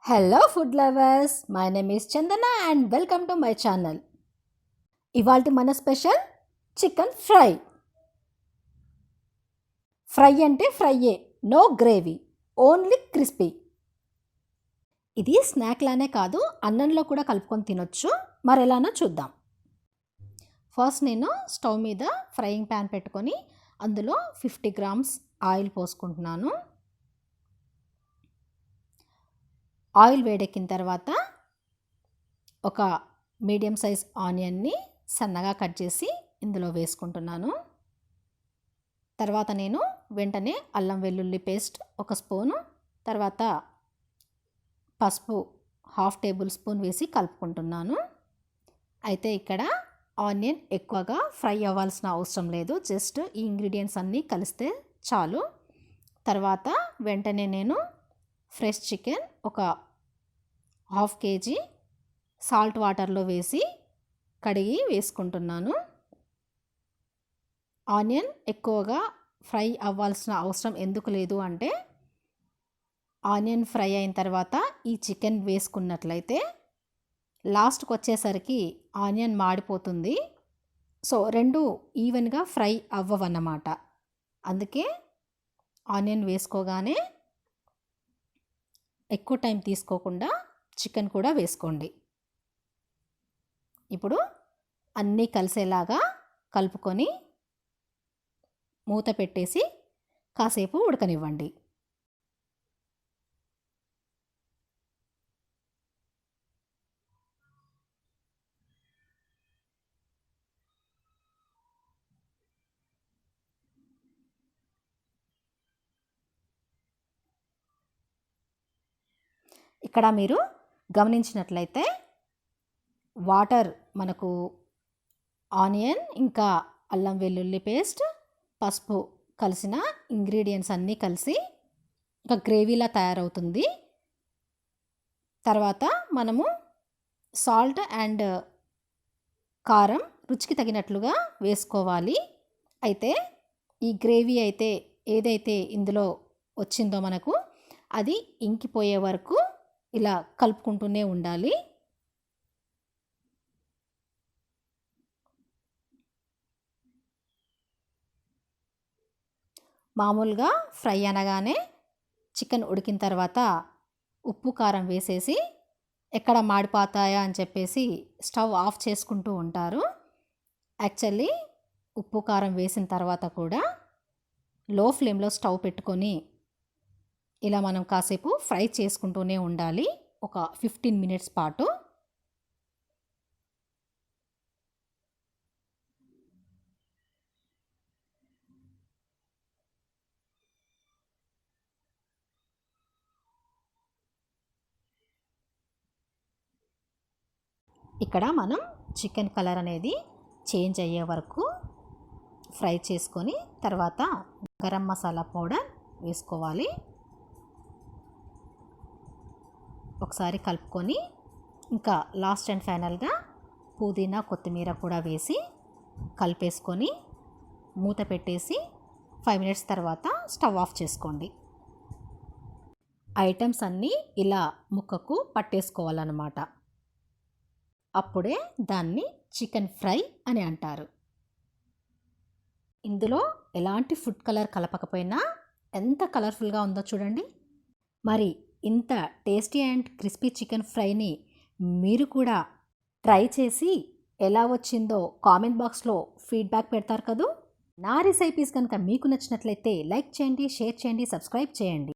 Hello food lovers, my name is Chandana and welcome to my channel. ఇవాళ మన special chicken fry. Fry అంటే ఫ్రైయే, no gravy, only crispy. ఇది snack లానే కాదు, అన్నంలో కూడా కలుపుకొని తినొచ్చు. మరి ఎలానో చూద్దాం. ఫస్ట్ నేను స్టవ్ మీద ఫ్రైయింగ్ ప్యాన్ పెట్టుకొని అందులో 50 గ్రామ్స్ ఆయిల్ పోసుకుంటున్నాను. ఆయిల్ వేడెక్కిన తర్వాత ఒక మీడియం సైజ్ ఆనియన్ని సన్నగా కట్ చేసి ఇందులో వేసుకుంటున్నాను. తర్వాత నేను వెంటనే అల్లం వెల్లుల్లి పేస్ట్ 1 స్పూను, తర్వాత పసుపు 1/2 టేబుల్ స్పూన్ వేసి కలుపుకుంటున్నాను. అయితే ఇక్కడ ఆనియన్ ఎక్కువగా ఫ్రై అవ్వాల్సిన అవసరం లేదు, జస్ట్ ఈ ఇంగ్రీడియంట్స్ అన్నీ కలిస్తే చాలు. తర్వాత వెంటనే నేను ఫ్రెష్ చికెన్ ఒక 1/2 కేజీ సాల్ట్ వాటర్లో వేసి కడిగి వేసుకుంటున్నాను. ఆనియన్ ఎక్కువగా ఫ్రై అవ్వాల్సిన అవసరం ఎందుకు లేదు అంటే, ఆనియన్ ఫ్రై అయిన తర్వాత ఈ చికెన్ వేసుకున్నట్లయితే లాస్ట్కి వచ్చేసరికి ఆనియన్ మాడిపోతుంది. సో రెండు ఈవెన్గా ఫ్రై అవ్వవన్నమాట. అందుకే ఆనియన్ వేసుకోగానే ఎక్కువ టైం తీసుకోకుండా చికెన్ కూడా వేసుకోండి. ఇప్పుడు అన్నీ కలిసేలాగా కలుపుకొని మూత పెట్టేసి కాసేపు ఉడకనివ్వండి. ఇక్కడ మీరు గమనించినట్లయితే వాటర్ మనకు ఆనియన్ ఇంకా అల్లం వెల్లుల్లి పేస్ట్ పసుపు కలిసిన ఇంగ్రీడియంట్స్ అన్నీ కలిసి ఒక గ్రేవీలా తయారవుతుంది. తర్వాత మనము సాల్ట్ అండ్ కారం రుచికి తగినట్లుగా వేసుకోవాలి. అయితే ఈ గ్రేవీ అయితే ఏదైతే ఇందులో వచ్చిందో మనకు అది ఇంకిపోయే వరకు ఇలా కలుపుకుంటూనే ఉండాలి. మామూలుగా ఫ్రై అనగానే చికెన్ ఉడికిన తర్వాత ఉప్పు కారం వేసేసి ఎక్కడ మాడిపోతాయా అని చెప్పేసి స్టవ్ ఆఫ్ చేసుకుంటూ ఉంటారు. యాక్చువల్లీ ఉప్పు కారం వేసిన తర్వాత కూడా లో ఫ్లేమ్లో స్టవ్ పెట్టుకొని ఇలా మనం కాసేపు ఫ్రై చేసుకుంటూనే ఉండాలి, ఒక 15 మినిట్స్ పాటు. ఇక్కడ మనం చికెన్ కలర్ అనేది చేంజ్ అయ్యే వరకు ఫ్రై చేసుకొని తర్వాత గరం మసాలా పౌడర్ వేసుకోవాలి. ఒకసారి కలుపుకొని ఇంకా లాస్ట్ అండ్ ఫైనల్గా పుదీనా కొత్తిమీర కూడా వేసి కలిపేసుకొని మూత పెట్టేసి 5 మినిట్స్ తర్వాత స్టవ్ ఆఫ్ చేసుకోండి. ఐటమ్స్ అన్నీ ఇలా ముక్కకు పట్టేసుకోవాలన్నమాట. అప్పుడే దాన్ని చికెన్ ఫ్రై అని అంటారు. ఇందులో ఎలాంటి ఫుడ్ కలర్ కలపకపోయినా ఎంత కలర్ఫుల్గా ఉందో చూడండి. మరి ఇంత టేస్టీ అండ్ క్రిస్పీ చికెన్ ఫ్రైని మీరు కూడా ట్రై చేసి ఎలా వచ్చిందో కామెంట్ బాక్స్లో ఫీడ్బ్యాక్ పెడతారు కదూ. నా రెసిపీస్ కనుక మీకు నచ్చినట్లయితే లైక్ చేయండి, షేర్ చేయండి, సబ్స్క్రైబ్ చేయండి.